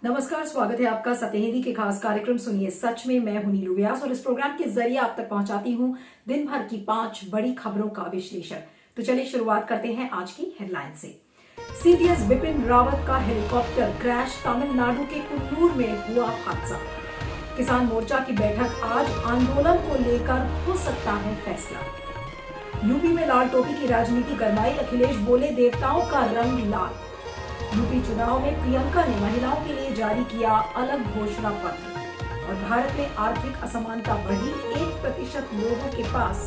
नमस्कार, स्वागत है आपका सत्य हिंदी के खास कार्यक्रम सुनिए सच में। मैं हूं नीलू व्यास और इस प्रोग्राम के जरिए आप तक पहुंचाती हूं दिन भर की 5 बड़ी खबरों का विश्लेषण। तो चलिए शुरुआत करते हैं आज की हेडलाइन से। सीडीएस बिपिन रावत का हेलीकॉप्टर क्रैश, तमिलनाडु के कुन्नूर में हुआ हादसा। किसान मोर्चा की बैठक आज, आंदोलन को लेकर हो सकता है फैसला। यूपी में लाल टोपी की राजनीति गरमाई, अखिलेश बोले देवताओं का रंग लाल। यूपी चुनाव में प्रियंका ने महिलाओं के लिए जारी किया अलग घोषणा पत्र। और भारत में आर्थिक असमानता बढ़ी, 1% लोगों के पास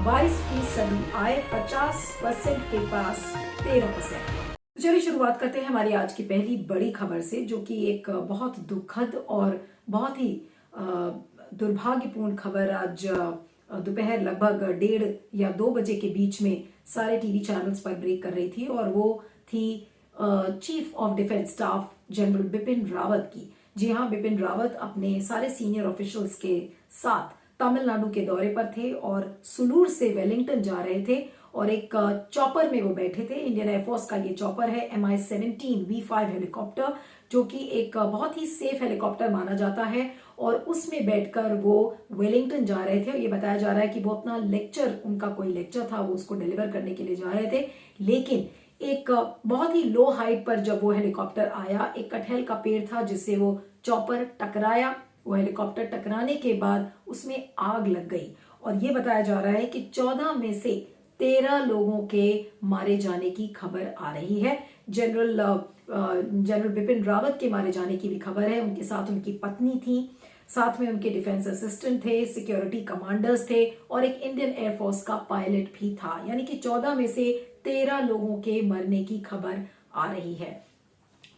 22% आय, 50% के पास 13%। चलिए शुरुआत करते हैं हमारी आज की पहली बड़ी खबर से, जो कि एक बहुत दुखद और बहुत ही दुर्भाग्यपूर्ण खबर आज दोपहर लगभग 1:30 या 2 बजे के बीच में सारे टीवी चैनल्स पर ब्रेक कर रही थी। और वो थी chief of defence staff general Bipin Rawat की। जी हाँ, बिपिन रावत अपने सारे सीनियर ऑफिशियल्स के साथ तमिलनाडु के दौरे पर थे और सुलूर से वेलिंगटन जा रहे थे और एक चॉपर में वो बैठे थे। इंडियन एयरफोर्स का ये चॉपर है MI-17 V5 हेलीकॉप्टर, जो कि एक बहुत ही सेफ हेलीकॉप्टर माना जाता है। और उसमें बैठकर वो वेलिंगटन जा रहे थे और ये बताया जा रहा है कि वो अपना लेक्चर, उनका कोई लेक्चर था, वो उसको डिलीवर करने के लिए जा रहे थे। लेकिन एक बहुत ही लो हाइट पर जब वो हेलीकॉप्टर आया, एक कटहल का पेड़ था जिससे वो चॉपर टकराया। वो हेलीकॉप्टर टकराने के बाद उसमें आग लग गई और ये बताया जा रहा है कि 14 में से 13 लोगों के मारे जाने की खबर आ रही है। जनरल बिपिन रावत के मारे जाने की भी खबर है। उनके साथ उनकी पत्नी थी, साथ में उनके डिफेंस असिस्टेंट थे, सिक्योरिटी कमांडर्स थे और एक इंडियन एयरफोर्स का पायलट भी था। यानी कि 14 में से 13 लोगों के मरने की खबर आ रही है।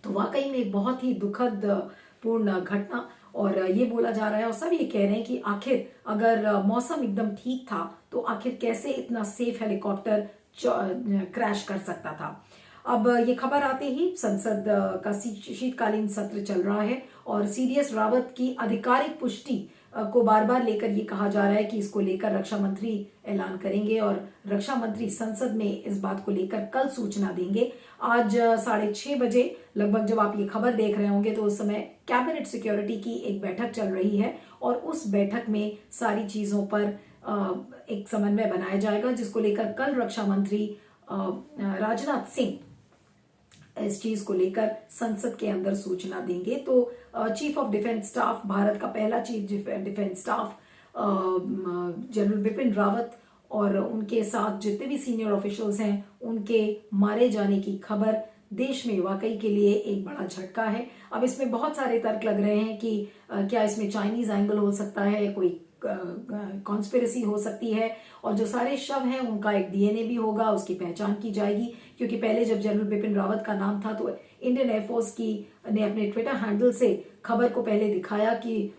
तो वाकई में एक बहुत ही दुखद पूर्ण घटना। और ये बोला जा रहा है और सब ये कह रहे हैं कि आखिर अगर मौसम एकदम ठीक था तो आखिर कैसे इतना सेफ हेलीकॉप्टर क्रैश कर सकता था। अब ये खबर आते ही संसद का शीतकालीन सत्र चल रहा है और सीडीएस रावत की आधिकारिक पुष्टि को बार बार लेकर ये कहा जा रहा है कि इसको लेकर रक्षा मंत्री ऐलान करेंगे और रक्षा मंत्री संसद में इस बात को लेकर कल सूचना देंगे। आज 6:30 बजे लगभग जब आप ये खबर देख रहे होंगे तो उस समय कैबिनेट सिक्योरिटी की एक बैठक चल रही है और उस बैठक में सारी चीजों पर एक समन्वय बनाया जाएगा, जिसको लेकर कल रक्षा मंत्री राजनाथ सिंह इस चीज को लेकर संसद के अंदर सूचना देंगे। तो chief of defence staff, Bharat का पहला chief defence staff general Bipin Rawat और उनके साथ जितने भी सीनियर ऑफिशियल्स हैं, उनके मारे जाने की खबर देश में वाकई के लिए एक बड़ा झटका है। अब इसमें बहुत सारे तर्क लग रहे हैं कि क्या इसमें चाइनीज एंगल हो सकता है, कोई कॉन्स्पिरेसी हो सकती है और जो सारे शव हैं उनका एक डीएनए भी होगा, उसकी पहचान की जाएगी। क्योंकि पहले जब जनरल बिपिन रावत का नाम था तो इंडियन एयरफोर्स की ने अपने ट्विटर हैंडल से खबर को पहले दिखाया कि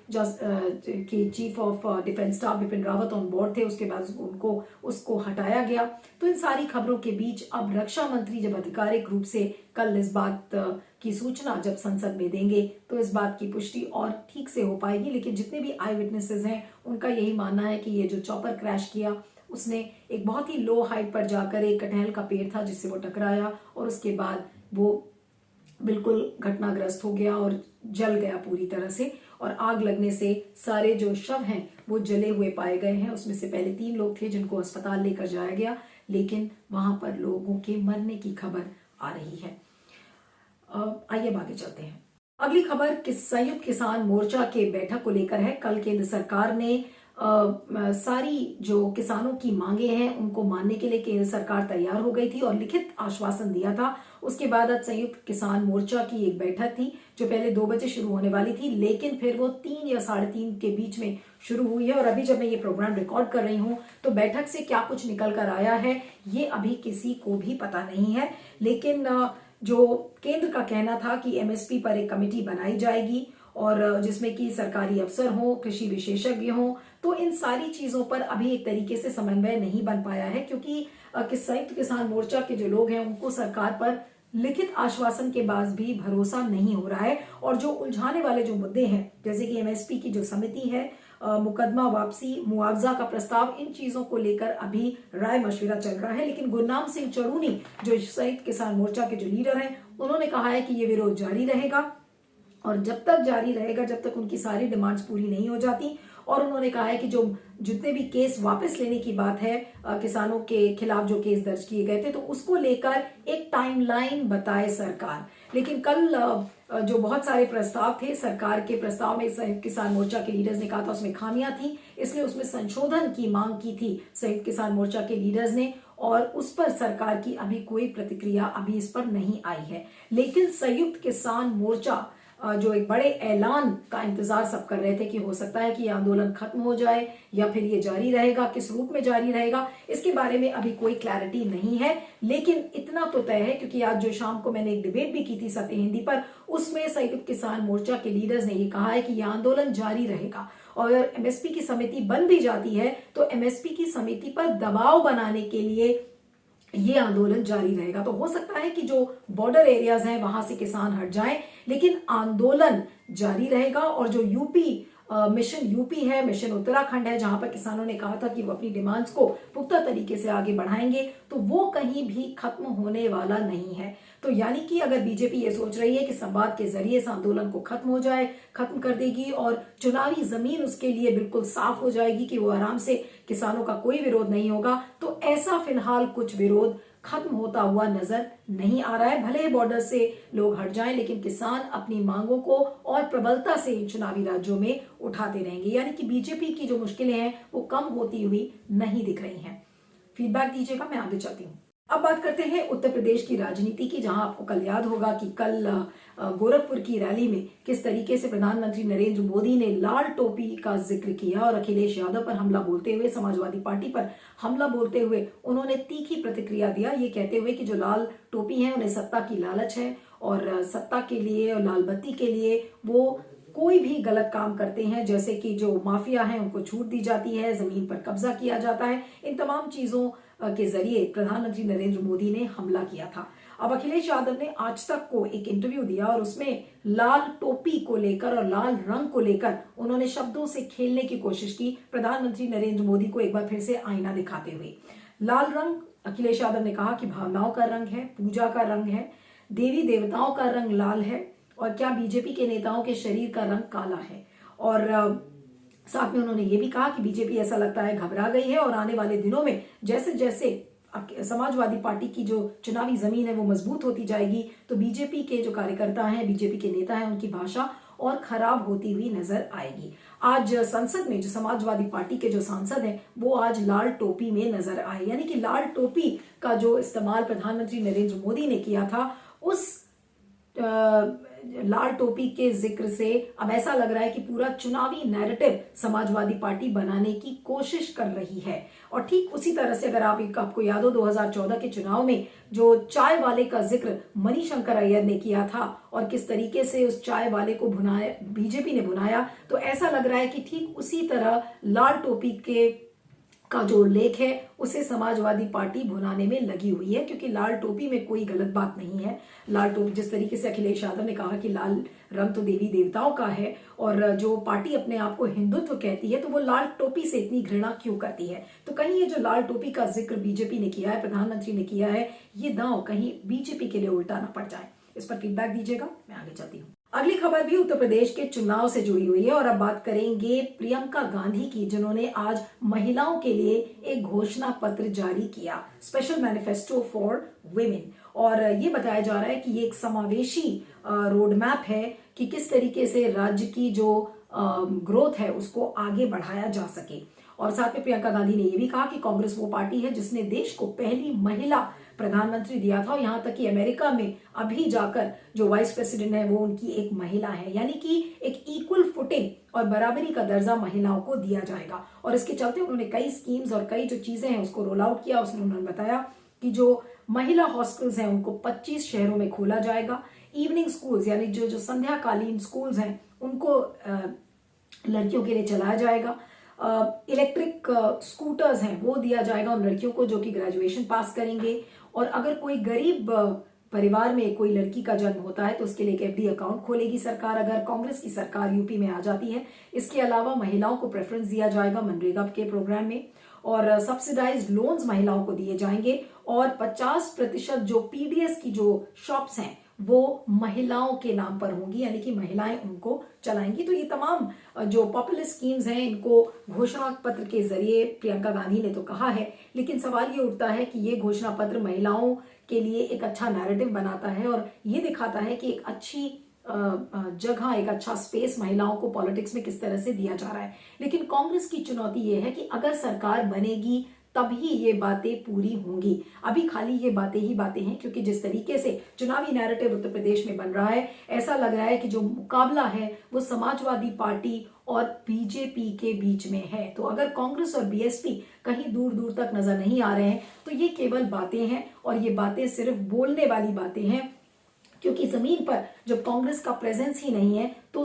chief of defence staff Bipin Rawat on board थे, उसके बाद उनको उसको हटाया गया। तो इन सारी खबरों के बीच अब रक्षा मंत्री जब आधिकारिक रूप से कल इस बात की सूचना जब संसद में देंगे तो इस बात की पुष्टि और ठीक से हो पाएगी। लेकिन जितने भी आई विटनेसेस हैं उनका यही मानना है कि ये जो चॉपर क्रैश किया उसने एक बहुत ही लो हाइट पर जाकर, एक कटहल का पेड़ था जिससे वो टकराया और उसके बाद वो बिल्कुल घटनाग्रस्त हो गया और जल गया पूरी तरह से। और आग लगने से सारे जो शव हैं वो जले हुए पाए गए हैं। उसमें से पहले 3 लोग थे जिनको अस्पताल लेकर जाया गया, लेकिन वहां पर लोगों के मरने की खबर आ रही है। आइए आगे चलते हैं। अगली खबर संयुक्त किसान मोर्चा के बैठक को लेकर है। कल केंद्र सरकार ने सारी जो किसानों की मांगे हैं उनको मानने के लिए केंद्र सरकार तैयार हो गई थी और लिखित आश्वासन दिया था। उसके बाद आज संयुक्त किसान मोर्चा की एक बैठक थी जो पहले 2 बजे शुरू होने वाली थी, लेकिन फिर वो 3 या 3:30 के बीच में शुरू हुई है। और अभी जब मैं ये प्रोग्राम रिकॉर्ड कर रही हूँ तो बैठक से क्या कुछ निकल कर आया है ये अभी किसी को भी पता नहीं है। लेकिन जो केंद्र का कहना था कि एमएसपी पर एक कमेटी बनाई जाएगी और जिसमें कि सरकारी अफसर हो, कृषि विशेषज्ञ हो, तो इन सारी चीजों पर अभी एक तरीके से समन्वय नहीं बन पाया है। क्योंकि संयुक्त किसान मोर्चा के जो लोग हैं उनको सरकार पर लिखित आश्वासन के बाद भी भरोसा नहीं हो रहा है। और जो उलझाने वाले जो मुद्दे हैं, जैसे कि एमएसपी की जो समिति है, मुकदमा वापसी, मुआवजा का प्रस्ताव, इन चीजों को लेकर अभी राय मशविरा चल रहा है। लेकिन गुरनाम सिंह चड़ूनी जो संयुक्त किसान मोर्चा के जो लीडर हैं, उन्होंने कहा है कि ये विरोध जारी रहेगा और जब तक जारी रहेगा, जब तक उनकी सारी डिमांड्स पूरी नहीं हो जाती। और उन्होंने कहा है कि जो जितने भी केस वापस लेने की बात है, किसानों के खिलाफ जो केस दर्ज किए गए थे, तो उसको लेकर एक टाइमलाइन बताए सरकार। लेकिन कल जो बहुत सारे प्रस्ताव थे, सरकार के प्रस्ताव में संयुक्त किसान मोर्चा के लीडर्स ने कहा था उसमें खामियां थी, इसलिए उसमें संशोधन की मांग की थी संयुक्त किसान मोर्चा के लीडर्स ने, और उस पर सरकार की अभी कोई प्रतिक्रिया अभी इस पर नहीं आई है। लेकिन संयुक्त किसान मोर्चा जो एक बड़े ऐलान का इंतजार सब कर रहे थे कि हो सकता है कि ये आंदोलन खत्म हो जाए या फिर ये जारी रहेगा, किस रूप में जारी रहेगा, इसके बारे में अभी कोई क्लैरिटी नहीं है। लेकिन इतना तो तय है, क्योंकि आज जो शाम को मैंने एक डिबेट भी की थी सत्य हिंदी पर, उसमें संयुक्त किसान मोर्चा के लीडर्स ने ये कहा है कि यह आंदोलन जारी रहेगा, और अगर एमएसपी की समिति बन भी जाती है तो एमएसपी की समिति पर दबाव बनाने के लिए ये आंदोलन जारी रहेगा। तो हो सकता है कि जो बॉर्डर एरियाज हैं वहां से किसान हट जाएं, लेकिन आंदोलन जारी रहेगा। और जो मिशन यूपी है, मिशन उत्तराखंड है, जहां पर किसानों ने कहा था कि वो अपनी डिमांड्स को पुख्ता तरीके से आगे बढ़ाएंगे, तो वो कहीं भी खत्म होने वाला नहीं है। तो यानी कि अगर बीजेपी ये सोच रही है कि संवाद के जरिए इस आंदोलन को खत्म हो जाए, खत्म कर देगी और चुनावी जमीन उसके लिए बिल्कुल साफ हो जाएगी कि वो आराम से, किसानों का कोई विरोध नहीं होगा, तो ऐसा फिलहाल कुछ विरोध खत्म होता हुआ नजर नहीं आ रहा है। भले ही बॉर्डर से लोग हट जाएं, लेकिन किसान अपनी मांगों को और प्रबलता से इन चुनावी राज्यों में उठाते रहेंगे। यानी कि बीजेपी की जो मुश्किलें हैं वो कम होती हुई नहीं दिख रही हैं। फीडबैक दीजिएगा, मैं आगे चलती हूँ। अब बात करते हैं उत्तर प्रदेश की राजनीति की, जहां आपको कल याद होगा कि कल गोरखपुर की रैली में किस तरीके से प्रधानमंत्री नरेंद्र मोदी ने लाल टोपी का जिक्र किया और अखिलेश यादव पर हमला बोलते हुए, समाजवादी पार्टी पर हमला बोलते हुए उन्होंने तीखी प्रतिक्रिया दिया, ये कहते हुए कि जो लाल टोपी है उन्हें सत्ता की लालच है, और सत्ता के लिए और लाल बत्ती के लिए वो कोई भी गलत काम करते हैं, जैसे कि जो माफिया है उनको छूट दी जाती है, जमीन पर कब्जा किया जाता है। इन तमाम चीजों के जरिए प्रधानमंत्री नरेंद्र मोदी ने हमला किया था। अब अखिलेश यादव ने आज तक को एक इंटरव्यू दिया और उसमें लाल टोपी को लेकर और लाल रंग को लेकर उन्होंने शब्दों से खेलने की कोशिश की, प्रधानमंत्री नरेंद्र मोदी को एक बार फिर से आईना दिखाते हुए। लाल रंग, अखिलेश यादव ने कहा कि भावनाओं का रंग है, पूजा का रंग है, देवी देवताओं का रंग लाल है, और क्या बीजेपी के नेताओं के शरीर का रंग काला है। और साथ में उन्होंने ये भी कहा कि बीजेपी ऐसा लगता है घबरा गई है, और आने वाले दिनों में जैसे जैसे समाजवादी पार्टी की जो चुनावी जमीन है वो मजबूत होती जाएगी, तो बीजेपी के जो कार्यकर्ता हैं, बीजेपी के नेता हैं, उनकी भाषा और खराब होती हुई नजर आएगी। आज संसद में जो समाजवादी पार्टी के जो सांसद हैं वो आज लाल टोपी में नजर आए, यानी कि लाल टोपी का जो इस्तेमाल प्रधानमंत्री नरेंद्र मोदी ने किया था, उस लाल टोपी के जिक्र से अब ऐसा लग रहा है कि पूरा चुनावी नैरेटिव समाजवादी पार्टी बनाने की कोशिश कर रही है। और ठीक उसी तरह से अगर आपको याद हो 2014 के चुनाव में जो चाय वाले का जिक्र मणिशंकर अय्यर ने किया था और किस तरीके से उस चाय वाले को भुनाया, बीजेपी ने भुनाया, तो ऐसा लग रहा है कि ठीक उसी तरह लाल टोपी का जो उल्लेख है उसे समाजवादी पार्टी भुनाने में लगी हुई है, क्योंकि लाल टोपी में कोई गलत बात नहीं है। लाल टोपी, जिस तरीके से अखिलेश यादव ने कहा कि लाल रंग तो देवी देवताओं का है, और जो पार्टी अपने आप को हिंदुत्व कहती है तो वो लाल टोपी से इतनी घृणा क्यों करती है। तो कहीं ये जो लाल टोपी का जिक्र बीजेपी ने किया है, प्रधानमंत्री ने किया है, ये दांव कहीं बीजेपी के लिए उल्टा ना पड़ जाए। इस पर फीडबैक दीजिएगा, मैं आगे चलती हूँ। अगली खबर भी उत्तर प्रदेश के चुनाव से जुड़ी हुई है, और अब बात करेंगे प्रियंका गांधी की, जिन्होंने आज महिलाओं के लिए एक घोषणा पत्र जारी किया, स्पेशल मैनिफेस्टो फॉर वुमेन। और ये बताया जा रहा है कि ये एक समावेशी रोड मैप है कि किस तरीके से राज्य की जो ग्रोथ है उसको आगे बढ़ाया जा सके। और साथ में प्रियंका गांधी ने यह भी कहा कि कांग्रेस वो पार्टी है जिसने देश को पहली महिला प्रधानमंत्री दिया था, और यहां तक कि अमेरिका में अभी जाकर जो वाइस प्रेसिडेंट है वो उनकी एक महिला है, यानी कि एक इक्वल फुटिंग और बराबरी का दर्जा महिलाओं को दिया जाएगा। और इसके चलते उन्होंने कई स्कीम्स और कई जो चीजें हैं उसको रोल आउट किया। उसमें उन्होंने बताया कि जो महिला हॉस्टल्स हैं उनको 25 शहरों में खोला जाएगा, इवनिंग स्कूल्स यानी जो संध्याकालीन स्कूल्स हैं उनको लड़कियों के लिए चलाया जाएगा, इलेक्ट्रिक स्कूटर्स हैं वो दिया जाएगा उन लड़कियों को जो कि ग्रेजुएशन पास करेंगे, और अगर कोई गरीब परिवार में कोई लड़की का जन्म होता है तो उसके लिए एक एफडी अकाउंट खोलेगी सरकार, अगर कांग्रेस की सरकार यूपी में आ जाती है। इसके अलावा महिलाओं को प्रेफरेंस दिया जाएगा मनरेगा के प्रोग्राम में, और सब्सिडाइज्ड लोन्स महिलाओं को दिए जाएंगे, और 50% जो पीडीएस की जो शॉप्स हैं वो महिलाओं के नाम पर होंगी, यानी कि महिलाएं उनको चलाएंगी। तो ये तमाम जो पॉपुलिस्ट स्कीम्स हैं इनको घोषणा पत्र के जरिए प्रियंका गांधी ने तो कहा है, लेकिन सवाल ये उठता है कि ये घोषणा पत्र महिलाओं के लिए एक अच्छा नैरेटिव बनाता है और ये दिखाता है कि एक अच्छी जगह, एक अच्छा स्पेस महिलाओं को पॉलिटिक्स में किस तरह से दिया जा रहा है। लेकिन कांग्रेस की चुनौती ये है कि अगर सरकार बनेगी तभी ये बातें पूरी होंगी। अभी खाली ये बातें ही बातें हैं, क्योंकि जिस तरीके से चुनावी नैरेटिव उत्तर प्रदेश में बन रहा है, ऐसा लग रहा है कि जो मुकाबला है वो समाजवादी पार्टी और बीजेपी के बीच में है। तो अगर कांग्रेस और बीएसपी कहीं दूर दूर तक नजर नहीं आ रहे हैं तो ये केवल बातें हैं, और ये बातें सिर्फ बोलने वाली बातें हैं, क्योंकि जमीन पर जब कांग्रेस का प्रेजेंस ही नहीं है तो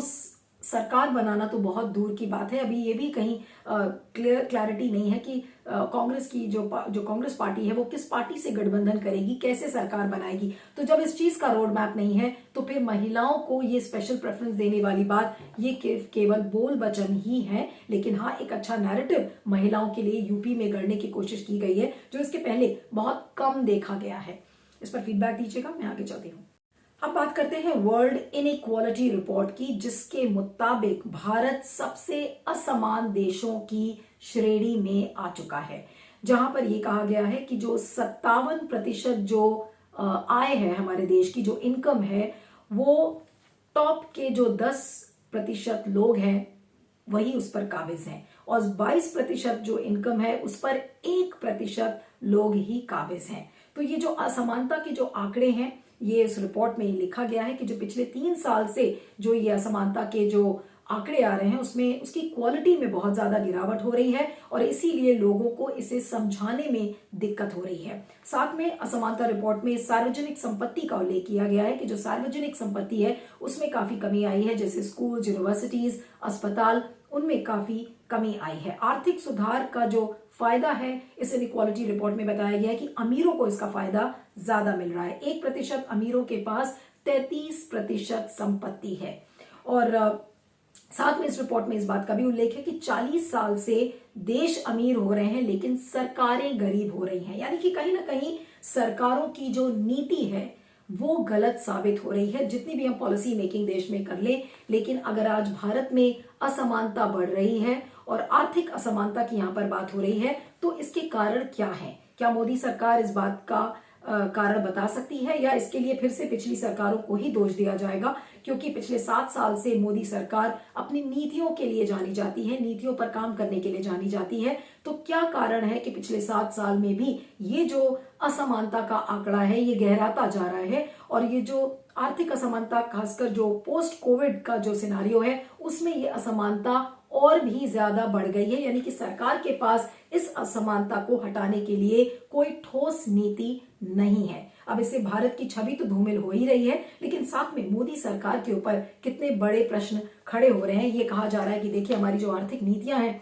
सरकार बनाना तो बहुत दूर की बात है। अभी ये भी कहीं क्लैरिटी नहीं है कि कांग्रेस की जो कांग्रेस पार्टी है वो किस पार्टी से गठबंधन करेगी, कैसे सरकार बनाएगी। तो जब इस चीज का रोड मैप नहीं है तो फिर महिलाओं को ये स्पेशल प्रेफरेंस देने वाली बात ये केवल बोल वचन ही है। लेकिन हाँ, एक अच्छा नैरेटिव महिलाओं के लिए यूपी में गढ़ने की कोशिश की गई है, जो इसके पहले बहुत कम देखा गया है। इस पर फीडबैक दीजिएगा, मैं आगे चलती हूँ। अब बात करते हैं वर्ल्ड इनइक्वालिटी रिपोर्ट की, जिसके मुताबिक भारत सबसे असमान देशों की श्रेणी में आ चुका है, जहां पर यह कहा गया है कि जो 57% जो आय है हमारे देश की, जो इनकम है, वो टॉप के जो 10% लोग हैं वही उस पर काबिज हैं, और 22% जो इनकम है उस पर 1% लोग ही काबिज हैं। तो ये जो असमानता के जो आंकड़े हैं, ये इस रिपोर्ट में लिखा गया है कि जो पिछले 3 साल से जो ये असमानता के जो आंकड़े आ रहे हैं उसमें उसकी क्वालिटी में बहुत ज्यादा गिरावट हो रही है, और इसीलिए लोगों को इसे समझाने में दिक्कत हो रही है। साथ में असमानता रिपोर्ट में सार्वजनिक संपत्ति का उल्लेख किया गया है कि जो सार्वजनिक संपत्ति है उसमें काफी कमी आई है, जैसे स्कूल, यूनिवर्सिटीज, अस्पताल, उनमें काफी कमी आई है। आर्थिक सुधार का जो फायदा है इस इनइक्वालिटी रिपोर्ट में बताया गया है कि अमीरों को इसका फायदा ज्यादा मिल रहा है। 1% अमीरों के पास 33% संपत्ति है। और साथ में इस रिपोर्ट में इस बात का भी उल्लेख है कि 40 साल से देश अमीर हो रहे हैं लेकिन सरकारें गरीब हो रही हैं, यानी कि कहीं ना कहीं सरकारों की जो नीति है वो गलत साबित हो रही है। जितनी भी हम पॉलिसी मेकिंग देश में कर ले, लेकिन अगर आज भारत में असमानता बढ़ रही है और आर्थिक असमानता की यहाँ पर बात हो रही है, तो इसके कारण क्या है? क्या मोदी सरकार इस बात का कारण बता सकती है, या इसके लिए फिर से पिछली सरकारों को ही दोष दिया जाएगा? क्योंकि पिछले 7 साल से मोदी सरकार अपनी नीतियों के लिए जानी जाती है, नीतियों पर काम करने के लिए जानी जाती है। तो क्या कारण है कि पिछले 7 साल में भी ये जो असमानता का आंकड़ा है ये गहराता जा रहा है, और ये जो आर्थिक असमानता, खासकर जो पोस्ट कोविड का जो सिनारियो है उसमें ये असमानता और भी ज्यादा बढ़ गई है, यानी कि सरकार के पास इस असमानता को हटाने के लिए कोई ठोस नीति नहीं है। अब इससे भारत की छवि तो धूमिल हो ही रही है, लेकिन साथ में मोदी सरकार के ऊपर कितने बड़े प्रश्न खड़े हो रहे हैं। ये कहा जा रहा है कि देखिए हमारी जो आर्थिक नीतियां हैं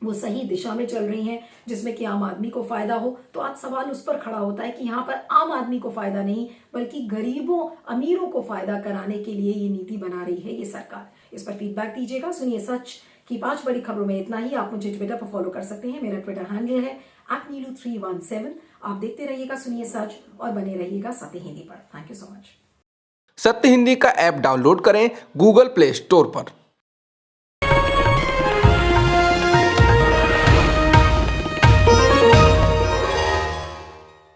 वो सही दिशा में चल रही हैं, जिसमें कि आम आदमी को फायदा हो। तो आज सवाल उस पर खड़ा होता है कि यहाँ पर आम आदमी को फायदा नहीं बल्कि गरीबों, अमीरों को फायदा कराने के लिए ये नीति बना रही है ये सरकार। इस पर फीडबैक दीजिएगा। सुनिए सच की 5 बड़ी खबरों में इतना ही। आप मुझे ट्विटर पर फॉलो कर सकते हैं, मेरा ट्विटर हैंडल है @neelu317। आप देखते रहिएगा सुनिए सच और बने रहिएगा सत्य हिंदी पर। Thank you so much. सत्य हिंदी का ऐप डाउनलोड करें गूगल प्ले स्टोर पर।